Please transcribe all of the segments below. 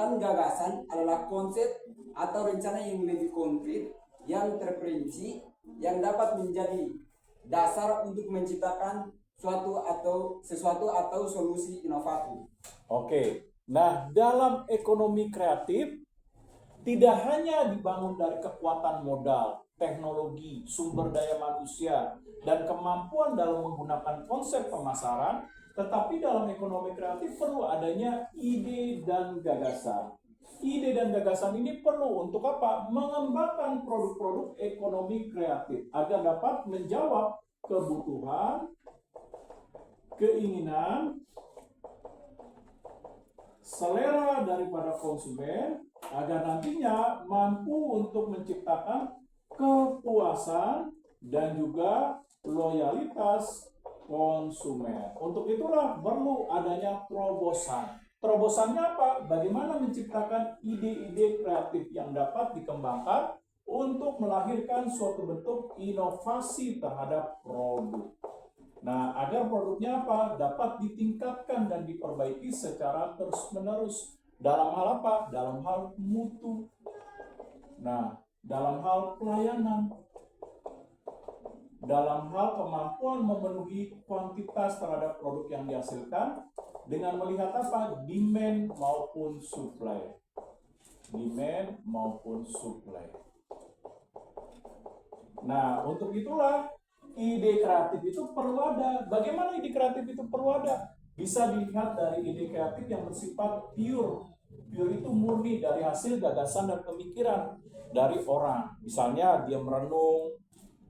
Sedangkan gagasan adalah konsep atau rencana yang lebih konkret, yang terperinci, yang dapat menjadi dasar untuk menciptakan sesuatu atau solusi inovatif. Oke, nah dalam ekonomi kreatif tidak hanya dibangun dari kekuatan modal, teknologi, sumber daya manusia, dan kemampuan dalam menggunakan konsep pemasaran, tetapi dalam ekonomi kreatif perlu adanya ide dan gagasan. Ide dan gagasan ini perlu untuk apa? Mengembangkan produk-produk ekonomi kreatif agar dapat menjawab kebutuhan, keinginan, selera daripada konsumen agar nantinya mampu untuk menciptakan kepuasan dan juga loyalitas konsumen. Untuk itulah perlu adanya terobosan. Terobosannya apa? Bagaimana menciptakan ide-ide kreatif yang dapat dikembangkan untuk melahirkan suatu bentuk inovasi terhadap produk. Nah, agar produknya apa? Dapat ditingkatkan dan diperbaiki secara terus-menerus. Dalam hal apa? Dalam hal mutu. Nah, dalam hal pelayanan. Dalam hal kemampuan memenuhi kuantitas terhadap produk yang dihasilkan dengan melihat apa? Demand maupun supply. Demand maupun supply. Nah, untuk itulah ide kreatif itu perlu ada. Bagaimana ide kreatif itu perlu ada? Bisa dilihat dari ide kreatif yang bersifat pure. Pure itu murni dari hasil gagasan dan pemikiran dari orang. Misalnya dia merenung,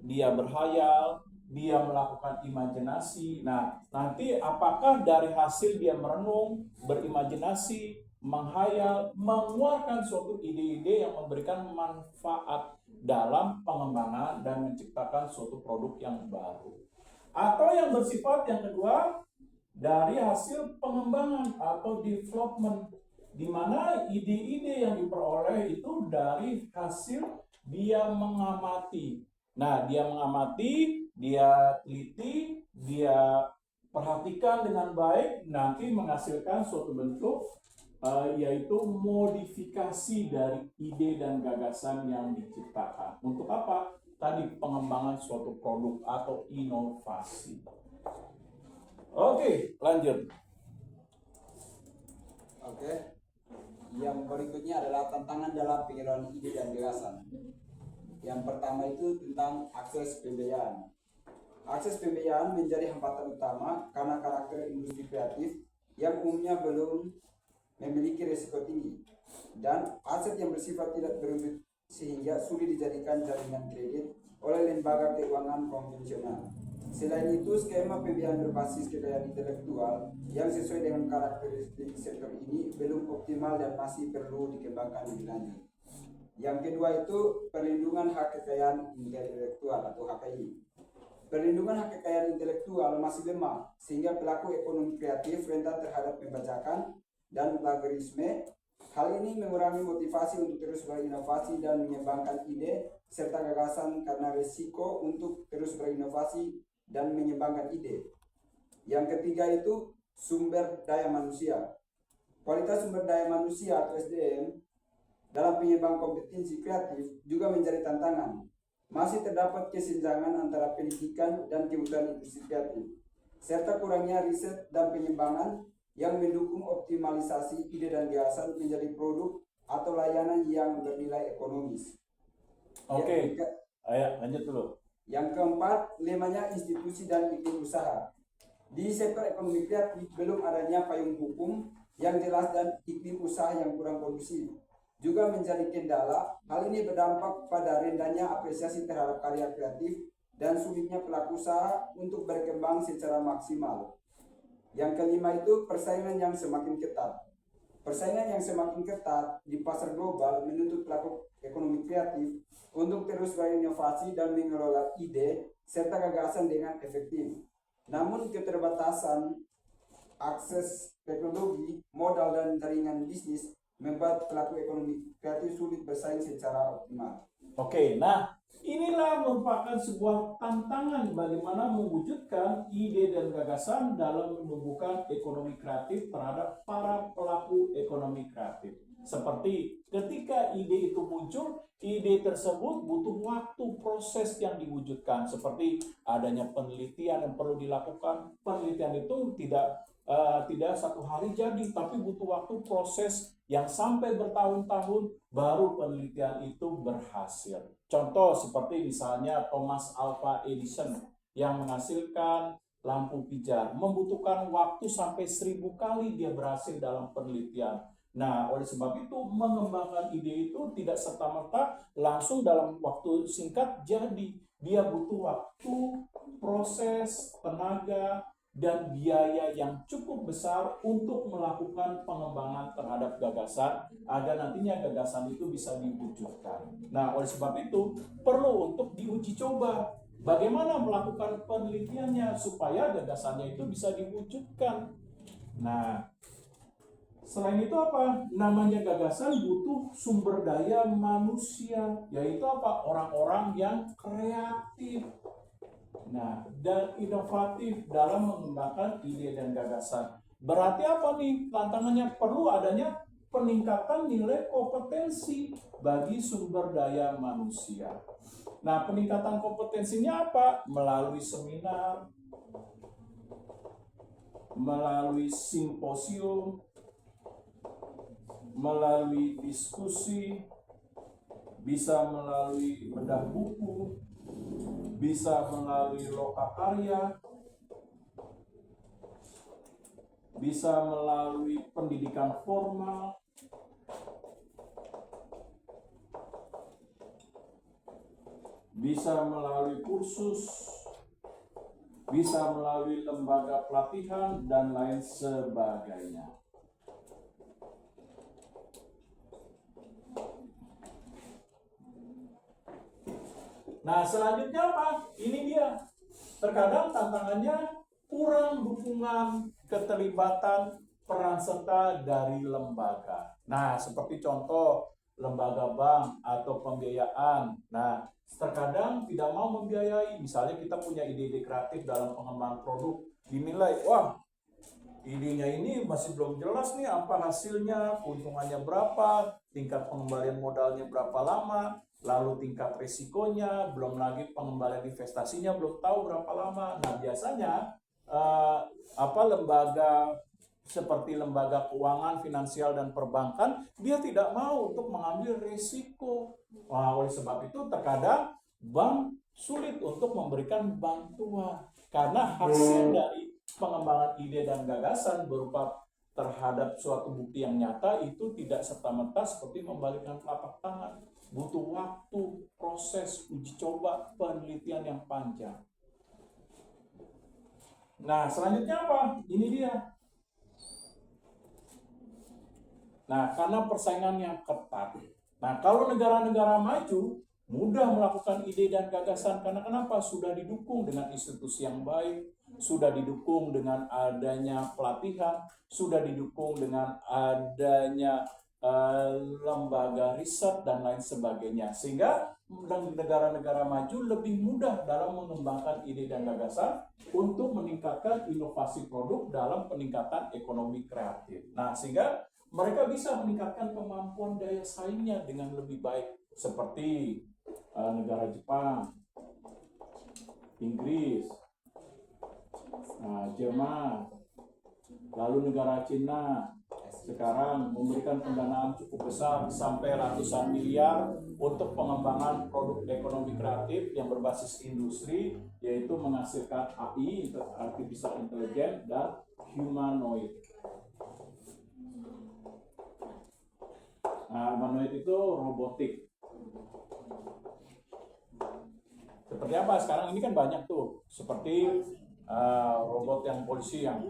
dia berhayal, dia melakukan imajinasi. Nah, nanti apakah dari hasil dia merenung, berimajinasi, menghayal, mengeluarkan suatu ide-ide yang memberikan manfaat dalam pengembangan dan menciptakan suatu produk yang baru. Atau yang bersifat yang kedua, dari hasil pengembangan atau development, di mana ide-ide yang diperoleh itu dari hasil dia mengamati. Nah, dia mengamati, dia teliti, dia perhatikan dengan baik, nanti menghasilkan suatu bentuk yaitu modifikasi dari ide dan gagasan yang diciptakan. Untuk apa? Tadi pengembangan suatu produk atau inovasi. Oke, lanjut. Oke. Yang berikutnya adalah tantangan dalam penyaluran ide dan gagasan. Yang pertama itu tentang akses pembiayaan. Akses pembiayaan menjadi hambatan utama karena karakter industri kreatif yang umumnya belum memiliki risiko tinggi dan aset yang bersifat tidak berwujud sehingga sulit dijadikan jaminan kredit oleh lembaga keuangan konvensional. Selain itu, skema pembiayaan berbasis kekayaan intelektual yang sesuai dengan karakteristik sektor ini belum optimal dan masih perlu dikembangkan lebih lanjut. Yang kedua itu perlindungan hak kekayaan intelektual atau HKI. Perlindungan hak kekayaan intelektual masih lemah sehingga pelaku ekonomi kreatif rentan terhadap pembajakan dan plagiarisme. Hal ini mengurangi motivasi untuk terus berinovasi dan mengembangkan ide serta gagasan karena risiko untuk terus berinovasi dan mengembangkan ide. Yang ketiga itu sumber daya manusia. Kualitas sumber daya manusia atau SDM dalam pengembangan kompetensi kreatif juga menjadi tantangan. Masih terdapat kesenjangan antara pendidikan dan kebutuhan industri kreatif, serta kurangnya riset dan pengembangan yang mendukung optimalisasi ide dan gagasan menjadi produk atau layanan yang bernilai ekonomis. Oke, ayo lanjut dulu. Yang keempat, lemahnya institusi dan iklim usaha. Di sektor ekonomi kreatif belum adanya payung hukum yang jelas dan iklim usaha yang kurang kondusif juga menjadi kendala. Hal ini berdampak pada rendahnya apresiasi terhadap karya kreatif dan sulitnya pelaku usaha untuk berkembang secara maksimal. Yang kelima itu persaingan yang semakin ketat. Persaingan yang semakin ketat di pasar global menuntut pelaku ekonomi kreatif untuk terus berinovasi dan mengelola ide serta gagasan dengan efektif. Namun keterbatasan akses teknologi, modal dan jaringan bisnis membuat pelaku ekonomi kreatif sulit bersaing secara optimal. Oke, nah inilah merupakan sebuah tantangan bagaimana mewujudkan ide dan gagasan dalam menumbuhkan ekonomi kreatif terhadap para pelaku ekonomi kreatif. Seperti ketika ide itu muncul, ide tersebut butuh waktu proses yang diwujudkan. Seperti adanya penelitian yang perlu dilakukan. Penelitian itu tidak satu hari jadi, tapi butuh waktu proses yang sampai bertahun-tahun baru penelitian itu berhasil. Contoh seperti misalnya Thomas Alva Edison yang menghasilkan lampu pijar, membutuhkan waktu sampai 1000 kali dia berhasil dalam penelitian. Nah, oleh sebab itu mengembangkan ide itu tidak serta-merta langsung dalam waktu singkat jadi. Dia butuh waktu, proses, tenaga, dan biaya yang cukup besar untuk melakukan pengembangan terhadap gagasan agar nantinya gagasan itu bisa diwujudkan. Nah, oleh sebab itu perlu untuk diuji coba. Bagaimana melakukan penelitiannya supaya gagasannya itu bisa diwujudkan. Nah, selain itu apa? Namanya gagasan butuh sumber daya manusia, yaitu apa? Orang-orang yang kreatif. Nah, dan inovatif dalam mengembangkan ide dan gagasan. Berarti apa nih? Tantangannya perlu adanya peningkatan nilai kompetensi bagi sumber daya manusia. Nah, peningkatan kompetensinya apa? Melalui seminar, melalui simposium, melalui diskusi, bisa melalui bedah buku, bisa melalui lokakarya, bisa melalui pendidikan formal, bisa melalui kursus, bisa melalui lembaga pelatihan, dan lain sebagainya. Nah, selanjutnya apa? Ini dia. Terkadang tantangannya kurang dukungan keterlibatan peran serta dari lembaga. Nah, seperti contoh lembaga bank atau pembiayaan. Nah, terkadang tidak mau membiayai. Misalnya kita punya ide-ide kreatif dalam pengembangan produk, dinilai, wah, idenya ini masih belum jelas nih apa hasilnya, keuntungannya berapa, tingkat pengembalian modalnya berapa lama, lalu tingkat risikonya, belum lagi pengembalian investasinya belum tahu berapa lama. Nah, biasanya lembaga seperti lembaga keuangan, finansial, dan perbankan, dia tidak mau untuk mengambil risiko. Nah, oleh sebab itu terkadang bank sulit untuk memberikan bantuan karena hasil dari pengembangan ide dan gagasan berupa terhadap suatu bukti yang nyata itu tidak serta-merta seperti membalikkan telapak tangan. Butuh waktu, proses, uji coba, penelitian yang panjang. Nah, selanjutnya apa? Ini dia. Nah, karena persaingan yang ketat. Nah, kalau negara-negara maju, mudah melakukan ide dan gagasan karena kenapa? Sudah didukung dengan institusi yang baik, sudah didukung dengan adanya pelatihan, sudah didukung dengan adanya lembaga riset dan lain sebagainya, sehingga negara-negara maju lebih mudah dalam mengembangkan ide dan gagasan untuk meningkatkan inovasi produk dalam peningkatan ekonomi kreatif. Nah, sehingga mereka bisa meningkatkan kemampuan daya saingnya dengan lebih baik, seperti negara Jepang, Inggris, Jerman, lalu negara Cina sekarang memberikan pendanaan cukup besar sampai ratusan miliar untuk pengembangan produk ekonomi kreatif yang berbasis industri, yaitu menghasilkan AI, artificial intelligence, dan humanoid. Nah, humanoid itu robotik. Seperti apa? Sekarang ini kan banyak tuh, seperti robot yang polisi yang,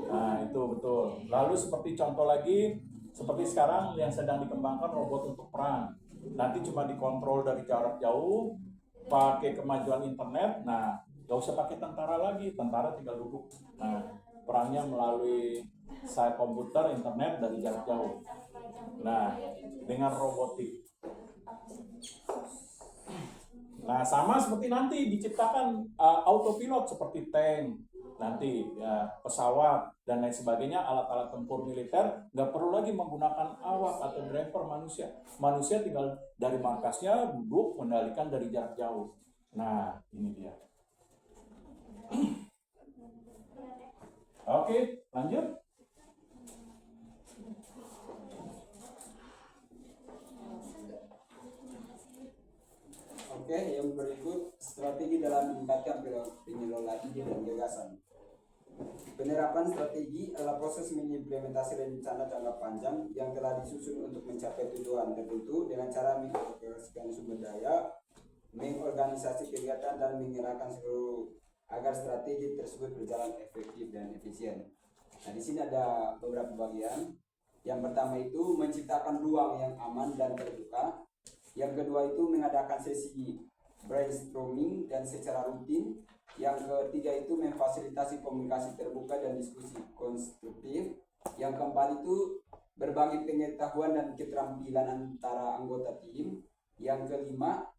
nah itu betul. Lalu seperti contoh lagi, seperti sekarang yang sedang dikembangkan robot untuk perang. Nanti cuma dikontrol dari jarak jauh, pakai kemajuan internet. Nah, gak usah pakai tentara lagi, tentara tinggal duduk. Nah, perangnya melalui site komputer, internet dari jarak jauh. Nah, dengan robotik. Nah, sama seperti nanti diciptakan autopilot seperti tank, nanti ya, pesawat dan lain sebagainya, alat-alat tempur militer nggak perlu lagi menggunakan awak atau driver manusia. Manusia tinggal dari markasnya duduk mengendalikan dari jarak jauh. Nah, ini dia. Oke, lanjut. Oke, yang berikut strategi dalam meningkatkan pengelolaan ide dan gagasan. Penerapan strategi adalah proses mengimplementasi rencana jangka panjang yang telah disusun untuk mencapai tujuan tertentu dengan cara mengalokasikan sumber daya, mengorganisasi kegiatan dan mengerahkan seluruh agar strategi tersebut berjalan efektif dan efisien. Nah, di sini ada beberapa bagian. Yang pertama itu menciptakan ruang yang aman dan terbuka. Yang kedua itu mengadakan sesi brainstorming dan secara rutin. Yang ketiga itu memfasilitasi komunikasi terbuka dan diskusi konstruktif. Yang keempat itu berbagi pengetahuan dan keterampilan antara anggota tim. Yang kelima,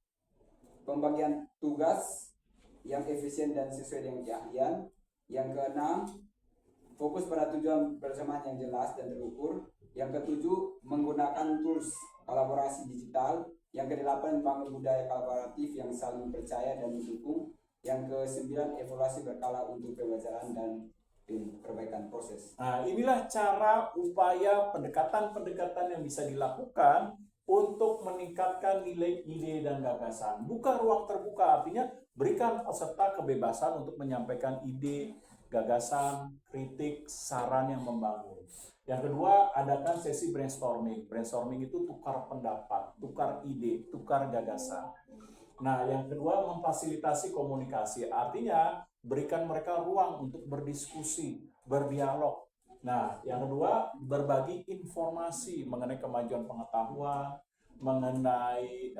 pembagian tugas yang efisien dan sesuai dengan keahlian. Yang keenam, fokus pada tujuan bersamaan yang jelas dan terukur. Yang ketujuh, menggunakan tools kolaborasi digital. Yang kedelapan, membangun budaya kolaboratif yang saling percaya dan mendukung. Yang kesembilan, evaluasi berkala untuk pembelajaran dan perbaikan proses. Nah, inilah cara upaya pendekatan-pendekatan yang bisa dilakukan untuk meningkatkan nilai ide dan gagasan. Buka ruang terbuka, artinya berikan peserta kebebasan untuk menyampaikan ide, gagasan, kritik, saran yang membangun. Yang kedua, adakan sesi brainstorming. Brainstorming itu tukar pendapat, tukar ide, tukar gagasan. Nah, yang kedua, memfasilitasi komunikasi. Artinya, berikan mereka ruang untuk berdiskusi, berdialog. Nah, yang kedua, berbagi informasi mengenai kemajuan pengetahuan, mengenai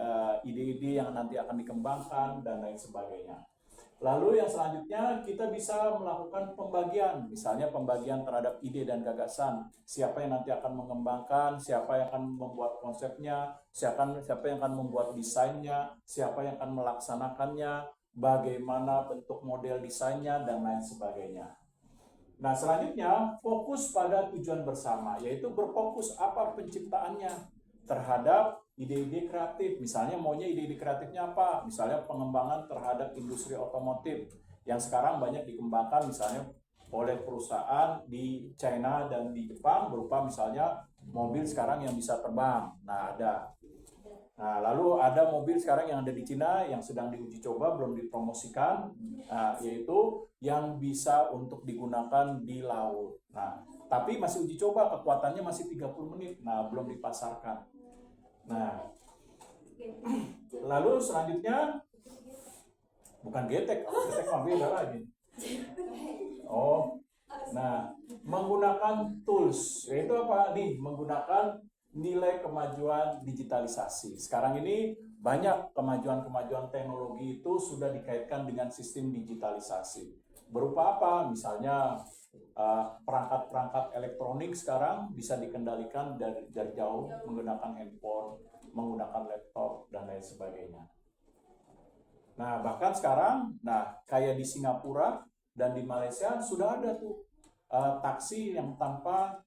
ide-ide yang nanti akan dikembangkan, dan lain sebagainya. Lalu yang selanjutnya kita bisa melakukan pembagian, misalnya pembagian terhadap ide dan gagasan. Siapa yang nanti akan mengembangkan, siapa yang akan membuat konsepnya, siapa yang akan membuat desainnya, siapa yang akan melaksanakannya, bagaimana bentuk model desainnya, dan lain sebagainya. Nah, selanjutnya fokus pada tujuan bersama, yaitu berfokus apa penciptaannya terhadap ide-ide kreatif. Misalnya maunya ide-ide kreatifnya apa? Misalnya pengembangan terhadap industri otomotif yang sekarang banyak dikembangkan misalnya oleh perusahaan di China dan di Jepang berupa misalnya mobil sekarang yang bisa terbang. Nah, ada. Nah, lalu ada mobil sekarang yang ada di Cina yang sedang diuji coba, belum dipromosikan, yaitu yang bisa untuk digunakan di laut. Nah, tapi masih uji coba, kekuatannya masih 30 menit. Nah, belum dipasarkan. Nah, lalu selanjutnya bukan getek mah beda lagi. Oh, nah, menggunakan tools, yaitu apa nih? Menggunakan nilai kemajuan digitalisasi. Sekarang ini banyak kemajuan-kemajuan teknologi itu sudah dikaitkan dengan sistem digitalisasi. Berupa apa? Misalnya perangkat-perangkat elektronik sekarang bisa dikendalikan dari jauh menggunakan handphone, menggunakan laptop, dan lain sebagainya. Nah, bahkan sekarang, kayak di Singapura dan di Malaysia sudah ada tuh taksi yang tanpa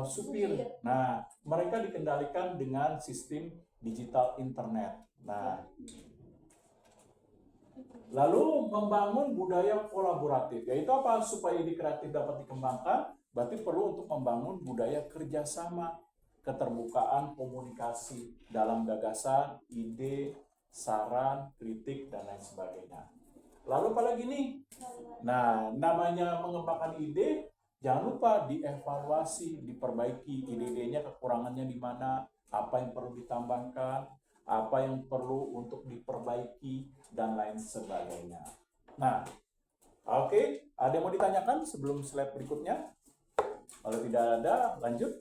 supir. Nah, mereka dikendalikan dengan sistem digital internet. Nah, lalu membangun budaya kolaboratif, yaitu apa? Supaya ide kreatif dapat dikembangkan, berarti perlu untuk membangun budaya kerjasama, keterbukaan komunikasi dalam gagasan, ide, saran, kritik, dan lain sebagainya. Lalu apalagi nih? Nah, namanya mengembangkan ide, jangan lupa dievaluasi, diperbaiki ide-idenya, kekurangannya di mana, apa yang perlu ditambahkan, apa yang perlu untuk diperbaiki, dan lain sebagainya. Nah, oke, ada yang mau ditanyakan sebelum slide berikutnya? Kalau tidak ada, lanjut.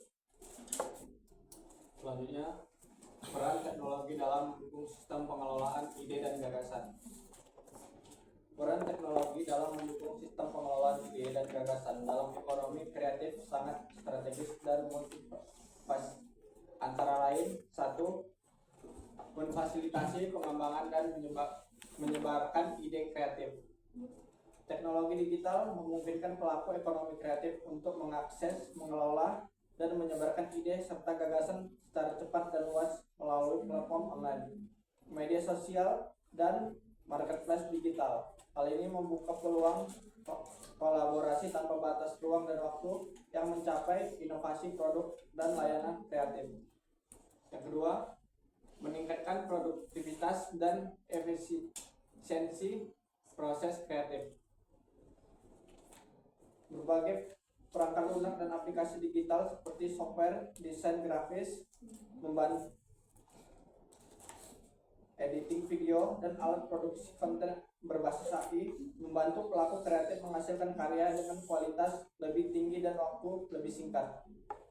Selanjutnya, peran teknologi dalam mendukung sistem pengelolaan ide dan gagasan. Peran teknologi dalam mendukung sistem pengelolaan ide dan gagasan dalam ekonomi kreatif sangat strategis dan multifas. Antara lain, 1. Memfasilitasi pengembangan dan menyebarkan ide kreatif. Teknologi digital memungkinkan pelaku ekonomi kreatif untuk mengakses, mengelola, dan menyebarkan ide serta gagasan secara cepat dan luas melalui platform online, media sosial, dan marketplace digital. Hal ini membuka peluang kolaborasi tanpa batas ruang dan waktu yang mencapai inovasi produk dan layanan kreatif. Yang kedua, meningkatkan produktivitas dan efisiensi proses kreatif. Berbagai perangkat lunak dan aplikasi digital seperti software desain grafis, membantu editing video, dan alat produksi konten berbasis AI membantu pelaku kreatif menghasilkan karya dengan kualitas lebih tinggi dan waktu lebih singkat.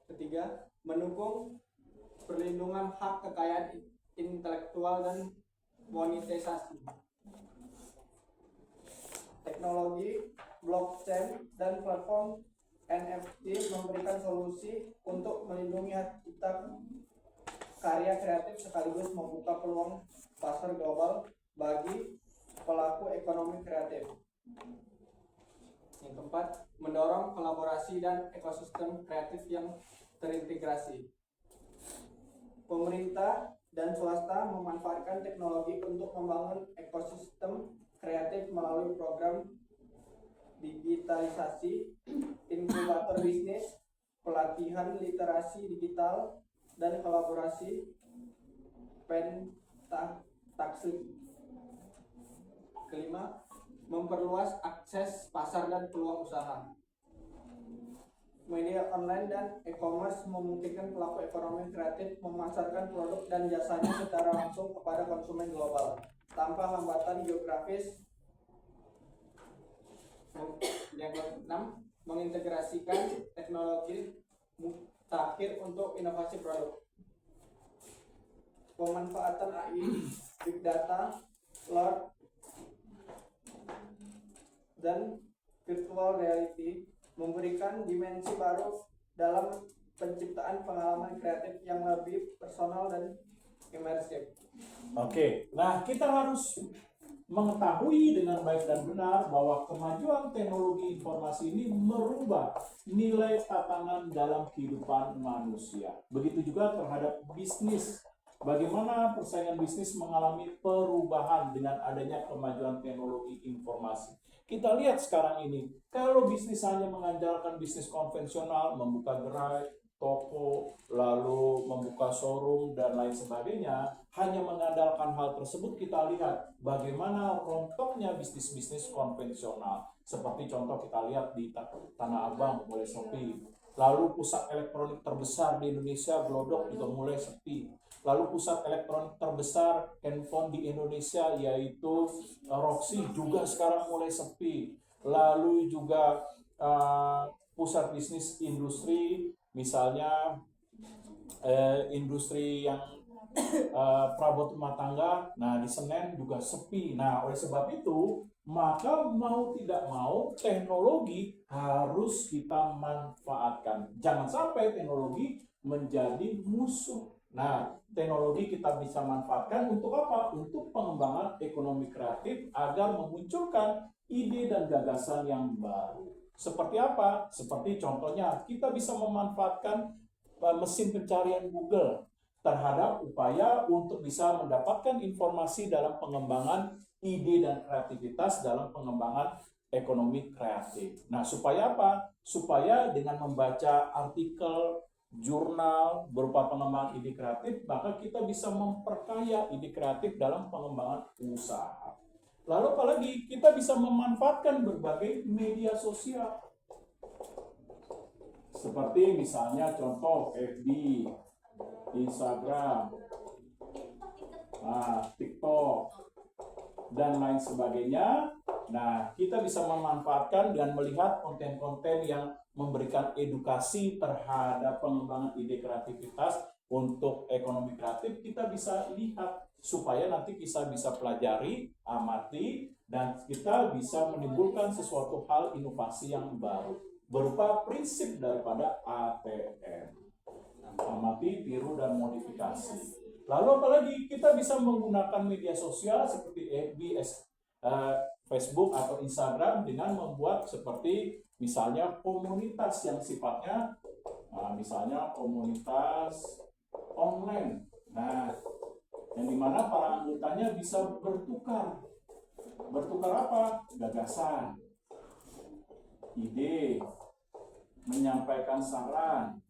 Ketiga, mendukung perlindungan hak kekayaan intelektual dan monetisasi. Teknologi blockchain dan platform NFT memberikan solusi untuk melindungi hak cipta karya kreatif sekaligus membuka peluang pasar global bagi pelaku ekonomi kreatif. Yang keempat, mendorong kolaborasi dan ekosistem kreatif yang terintegrasi. Pemerintah dan swasta memanfaatkan teknologi untuk membangun ekosistem kreatif melalui program digitalisasi, inkubator bisnis, pelatihan literasi digital, dan kolaborasi pentaksi. Kelima, memperluas akses pasar dan peluang usaha. Media online dan e-commerce memungkinkan pelaku ekonomi kreatif memasarkan produk dan jasanya secara langsung kepada konsumen global tanpa hambatan geografis. Yang keenam, mengintegrasikan teknologi mutakhir untuk inovasi produk. Pemanfaatan AI, big data, cloud, dan virtual reality memberikan dimensi baru dalam penciptaan pengalaman kreatif yang lebih personal dan imersif. Oke, nah kita harus mengetahui dengan baik dan benar bahwa kemajuan teknologi informasi ini merubah nilai tatanan dalam kehidupan manusia. Begitu juga terhadap bisnis. Bagaimana persaingan bisnis mengalami perubahan dengan adanya kemajuan teknologi informasi. Kita lihat sekarang ini, kalau bisnis hanya mengandalkan bisnis konvensional, membuka gerai, toko, lalu membuka showroom, dan lain sebagainya, hanya mengandalkan hal tersebut, kita lihat bagaimana rontoknya bisnis-bisnis konvensional. Seperti contoh kita lihat di Tanah Abang mulai sepi. Lalu pusat elektronik terbesar di Indonesia, Glodok, juga mulai sepi. Lalu pusat elektronik terbesar handphone di Indonesia yaitu Roxy juga sekarang mulai sepi. Lalu juga pusat bisnis industri, misalnya industri yang perabot rumah tangga, nah di Senen juga sepi. Nah oleh sebab itu, maka mau tidak mau teknologi harus kita manfaatkan. Jangan sampai teknologi menjadi musuh. Nah, teknologi kita bisa manfaatkan untuk apa? Untuk pengembangan ekonomi kreatif agar memunculkan ide dan gagasan yang baru. Seperti apa? Seperti contohnya, kita bisa memanfaatkan mesin pencarian Google terhadap upaya untuk bisa mendapatkan informasi dalam pengembangan ide dan kreativitas dalam pengembangan ekonomi kreatif. Nah, supaya apa? Supaya dengan membaca artikel, jurnal berupa pengembangan ide kreatif, maka kita bisa memperkaya ide kreatif dalam pengembangan usaha. Lalu apalagi kita bisa memanfaatkan berbagai media sosial. Seperti misalnya contoh FB, Instagram, TikTok, dan lain sebagainya. Nah, kita bisa memanfaatkan dan melihat konten-konten yang memberikan edukasi terhadap pengembangan ide kreativitas untuk ekonomi kreatif. Kita bisa lihat supaya nanti kita bisa pelajari, amati, dan kita bisa menimbulkan sesuatu hal inovasi yang baru berupa prinsip daripada ATM. Amati, tiru, dan modifikasi. Lalu apalagi kita bisa menggunakan media sosial seperti FB, Facebook atau Instagram dengan membuat seperti misalnya komunitas yang sifatnya misalnya komunitas online. Nah, yang dimana para anggotanya bisa bertukar apa? Gagasan, ide, menyampaikan saran,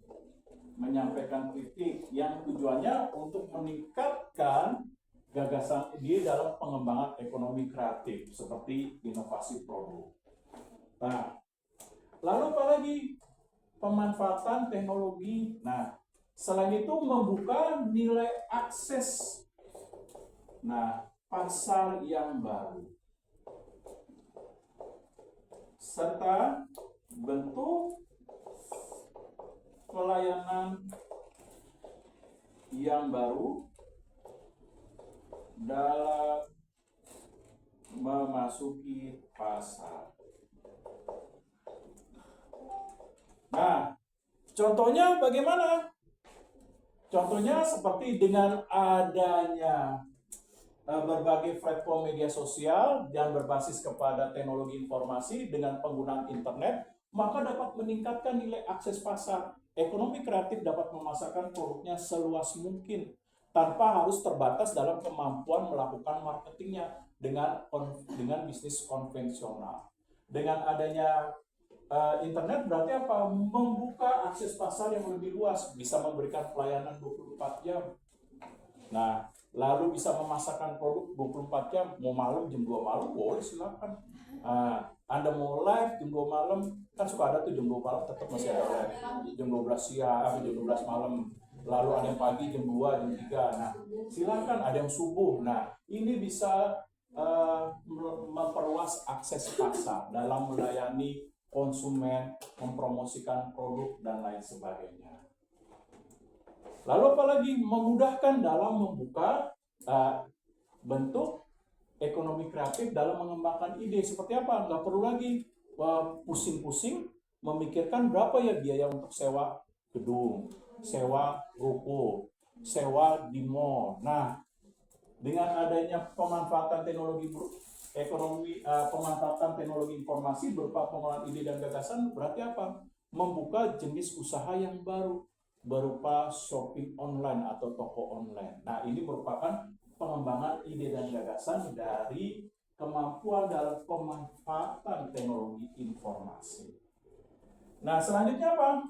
menyampaikan kritik yang tujuannya untuk meningkatkan gagasan ide dalam pengembangan ekonomi kreatif seperti inovasi produk. Nah, lalu apa lagi? Pemanfaatan teknologi. Nah, selain itu membuka nilai akses. Nah, pasar yang baru. Serta bentuk pelayanan yang baru dalam memasuki pasar. Nah, contohnya bagaimana? Contohnya seperti dengan adanya berbagai platform media sosial yang berbasis kepada teknologi informasi dengan penggunaan internet, maka dapat meningkatkan nilai akses pasar. Ekonomi kreatif dapat memasarkan produknya seluas mungkin tanpa harus terbatas dalam kemampuan melakukan marketingnya dengan bisnis konvensional. Dengan adanya internet berarti apa? Membuka akses pasar yang lebih luas, bisa memberikan pelayanan 24 jam. Nah, lalu bisa memasarkan produk 24 jam, mau malam jam 2 malam boleh silakan. Anda mau live jam 2 malam, kan suka ada tuh jam 2 malam tetap masih ada live. Jam 12 siang, jam 12 malam. Lalu ada yang pagi jam 2, jam 3. Nah, silakan ada yang subuh. Nah, ini bisa memperluas akses pasar dalam melayani konsumen, mempromosikan produk, dan lain sebagainya. Lalu apalagi memudahkan dalam membuka bentuk ekonomi kreatif dalam mengembangkan ide. Seperti apa? Nggak perlu lagi pusing-pusing memikirkan berapa ya biaya untuk sewa gedung, sewa ruko, sewa di mall. Nah, dengan adanya pemanfaatan pemanfaatan teknologi informasi berupa pengolahan ide dan gagasan berarti apa? Membuka jenis usaha yang baru berupa shopping online atau toko online. Nah, ini merupakan pengembangan ide dan gagasan dari kemampuan dalam pemanfaatan teknologi informasi. Nah, selanjutnya apa?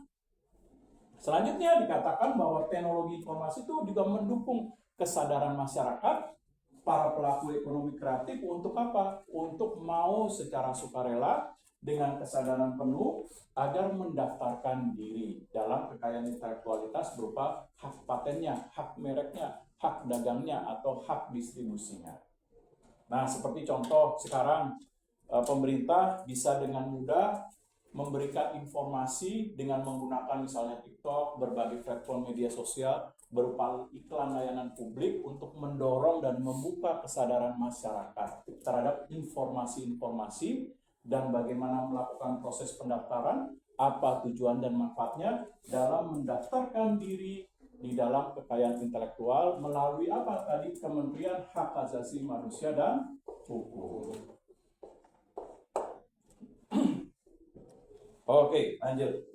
Selanjutnya dikatakan bahwa teknologi informasi itu juga mendukung kesadaran masyarakat, para pelaku ekonomi kreatif untuk apa? Untuk mau secara sukarela dengan kesadaran penuh agar mendaftarkan diri dalam kekayaan intelektualitas berupa hak patennya, hak mereknya, hak dagangnya, atau hak distribusinya. Nah, seperti contoh sekarang pemerintah bisa dengan mudah memberikan informasi dengan menggunakan misalnya TikTok, berbagai platform media sosial berupa iklan layanan publik untuk mendorong dan membuka kesadaran masyarakat terhadap informasi-informasi dan bagaimana melakukan proses pendaftaran, apa tujuan dan manfaatnya dalam mendaftarkan diri di dalam kekayaan intelektual melalui apa tadi Kementerian Hak Asasi Manusia dan Hukum. Oke, lanjut.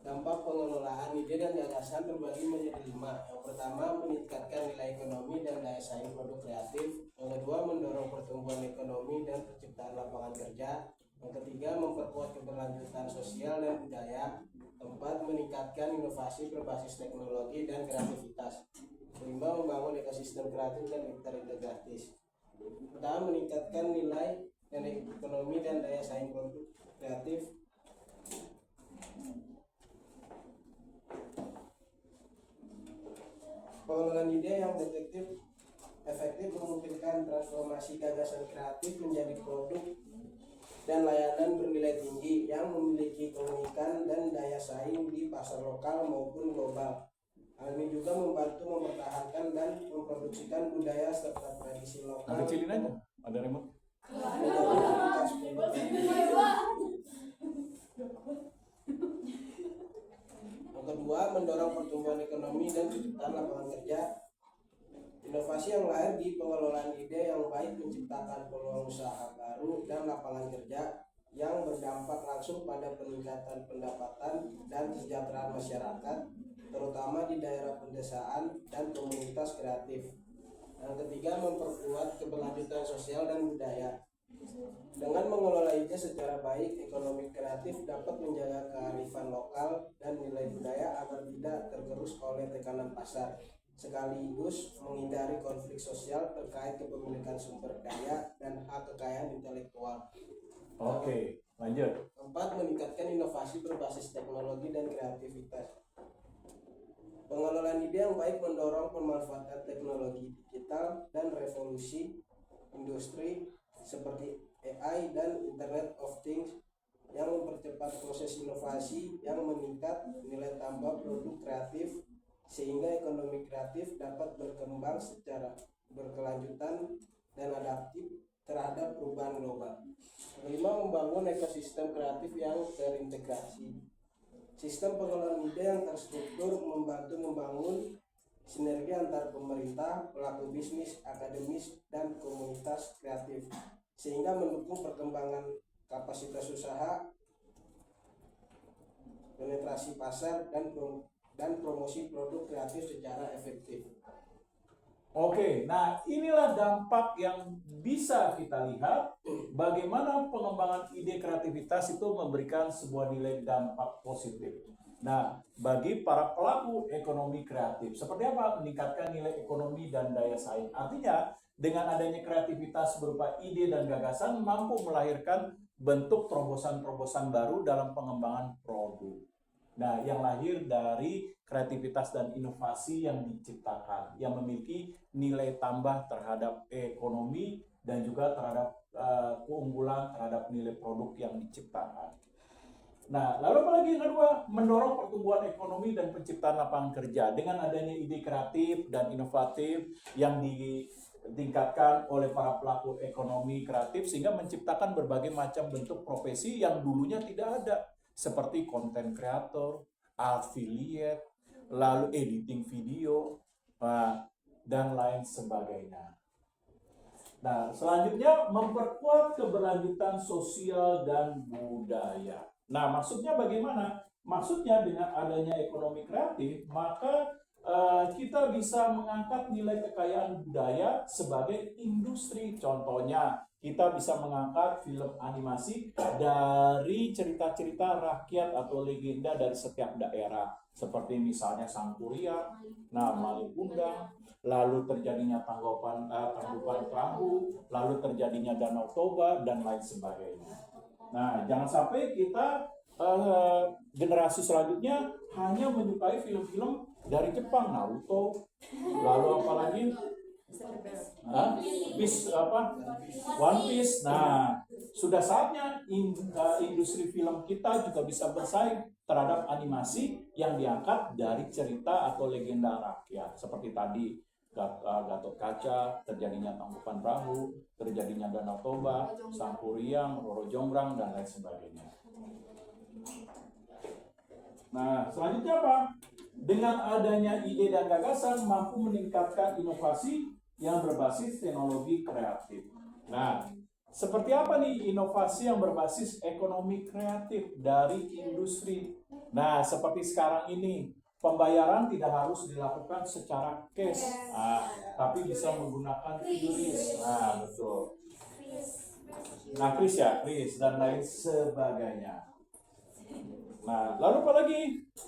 Dampak pengelolaan ide dan gagasan terbagi menjadi 5. Yang pertama, meningkatkan nilai ekonomi dan daya saing produk kreatif. Yang kedua, mendorong pertumbuhan ekonomi dan penciptaan lapangan kerja. Yang ketiga, memperkuat keberlanjutan sosial dan budaya. Keempat, meningkatkan inovasi berbasis teknologi dan kreativitas. Kelima, membangun ekosistem kreatif dan terintegratif. Pertama, meningkatkan nilai ekonomi dan daya saing produk kreatif. Pengelolaan ide yang efektif memungkinkan transformasi gagasan kreatif menjadi produk dan layanan bernilai tinggi yang memiliki keunikan dan daya saing di pasar lokal maupun global. Hal ini juga membantu mempertahankan dan memproduksikan budaya serta tradisi lokal. Kecilin aja, ada remote. Yang kedua, mendorong pertumbuhan ekonomi dan penciptaan lapangan kerja. Inovasi yang lahir di pengelolaan ide yang baik menciptakan peluang usaha baru dan lapangan kerja yang berdampak langsung pada peningkatan pendapatan dan kesejahteraan masyarakat, terutama di daerah pedesaan dan komunitas kreatif. Yang ketiga, memperkuat keberlanjutan sosial dan budaya. Dengan mengelola ide secara baik, ekonomi kreatif dapat menjaga kearifan lokal dan nilai budaya agar tidak tergerus oleh tekanan pasar, sekaligus menghindari konflik sosial terkait kepemilikan sumber daya dan hak kekayaan intelektual. Oke, lanjut. Keempat, meningkatkan inovasi berbasis teknologi dan kreativitas. Pengelolaan ide yang baik mendorong pemanfaatan teknologi digital dan revolusi industri seperti AI dan Internet of Things yang mempercepat proses inovasi yang meningkat nilai tambah produk kreatif sehingga ekonomi kreatif dapat berkembang secara berkelanjutan dan adaptif terhadap perubahan global. Kelima, membangun ekosistem kreatif yang terintegrasi. Sistem pengelolaan ide yang terstruktur membantu membangun sinergi antar pemerintah, pelaku bisnis, akademis, dan komunitas kreatif, sehingga mendukung perkembangan kapasitas usaha, penetrasi pasar, dan promosi produk kreatif secara efektif. Oke, nah inilah dampak yang bisa kita lihat bagaimana pengembangan ide kreativitas itu memberikan sebuah nilai dampak positif. Nah, bagi para pelaku ekonomi kreatif, seperti apa meningkatkan nilai ekonomi dan daya saing? Artinya, dengan adanya kreativitas berupa ide dan gagasan mampu melahirkan bentuk terobosan-terobosan baru dalam pengembangan produk. Nah, yang lahir dari kreativitas dan inovasi yang diciptakan, yang memiliki nilai tambah terhadap ekonomi dan juga terhadap keunggulan terhadap nilai produk yang diciptakan. Nah, lalu apalagi yang kedua, mendorong pertumbuhan ekonomi dan penciptaan lapangan kerja dengan adanya ide kreatif dan inovatif yang ditingkatkan oleh para pelaku ekonomi kreatif sehingga menciptakan berbagai macam bentuk profesi yang dulunya tidak ada, seperti konten kreator, affiliate, lalu editing video, dan lain sebagainya. Nah, selanjutnya memperkuat keberlanjutan sosial dan budaya. Nah, maksudnya bagaimana? Maksudnya dengan adanya ekonomi kreatif, maka kita bisa mengangkat nilai kekayaan budaya sebagai industri. Contohnya, kita bisa mengangkat film animasi dari cerita-cerita rakyat atau legenda dari setiap daerah. Seperti misalnya Sangkuriang, Malin Kundang, lalu terjadinya tangkuban perahu, lalu terjadinya Danau Toba, dan lain sebagainya. Nah, jangan sampai kita generasi selanjutnya hanya menyukai film-film dari Jepang, Naruto, lalu apalagi One Piece. Nah, sudah saatnya industri film kita juga bisa bersaing terhadap animasi yang diangkat dari cerita atau legenda rakyat. Seperti tadi, Gatot Kaca, terjadinya Tangkuban Perahu, terjadinya Danau Toba, Sangkuriang, Roro Jonggrang, dan lain sebagainya. Nah, selanjutnya apa? Dengan adanya ide dan gagasan mampu meningkatkan inovasi yang berbasis teknologi kreatif. Nah, seperti apa nih inovasi yang berbasis ekonomi kreatif dari industri? Nah, seperti sekarang ini, pembayaran tidak harus dilakukan secara cash, tapi bisa menggunakan QRIS. Nah, betul. Nah, Kris dan lain sebagainya. Nah, lalu apa lagi?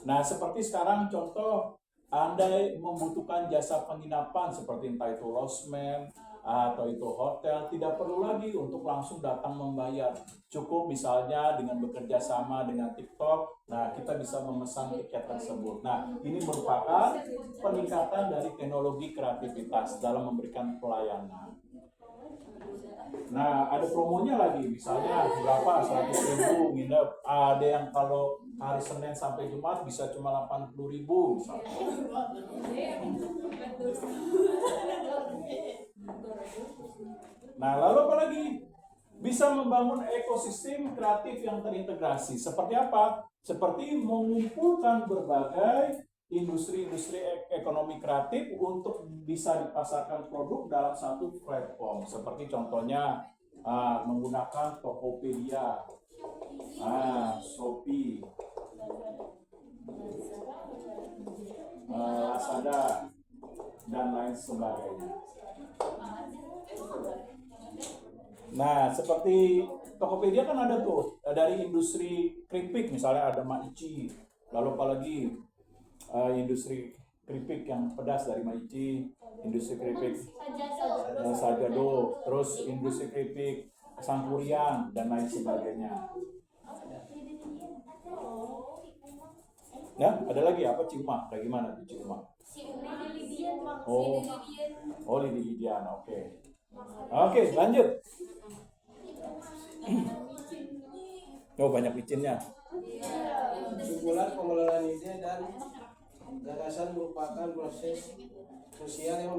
Nah, seperti sekarang contoh, Anda membutuhkan jasa penginapan seperti entah itu lodgement atau itu hotel, tidak perlu lagi untuk langsung datang membayar. Cukup misalnya dengan bekerja sama dengan TikTok, nah kita bisa memesan tiket tersebut. Nah, ini merupakan peningkatan dari teknologi kreativitas dalam memberikan pelayanan. Nah, ada promonya lagi, misalnya berapa, 100.000 nginep. Ada yang kalau hari Senin sampai Jumat bisa cuma 80.000 misalnya. Nah, lalu apa lagi? Bisa membangun ekosistem kreatif yang terintegrasi. Seperti apa? Seperti mengumpulkan berbagai industri-industri ekonomi kreatif untuk bisa dipasarkan produk dalam satu platform. Seperti contohnya menggunakan Tokopedia, Shopee, Lazada, dan lain sebagainya. Nah, seperti Tokopedia kan ada tuh dari industri keripik, misalnya ada Maichi, lalu apalagi industri keripik yang pedas dari Maichi, industri keripik Sajado, terus industri keripik Sangkuriang, dan lain sebagainya. Ya, ada lagi apa Ciuma? Kayak gimana tuh Ciuma? Oh, Lidi-Lidian, oke. Oke, lanjut. Oh, banyak izinnya. Kesimpulan, pengelolaan ide dan gagasan merupakan proses sosial yang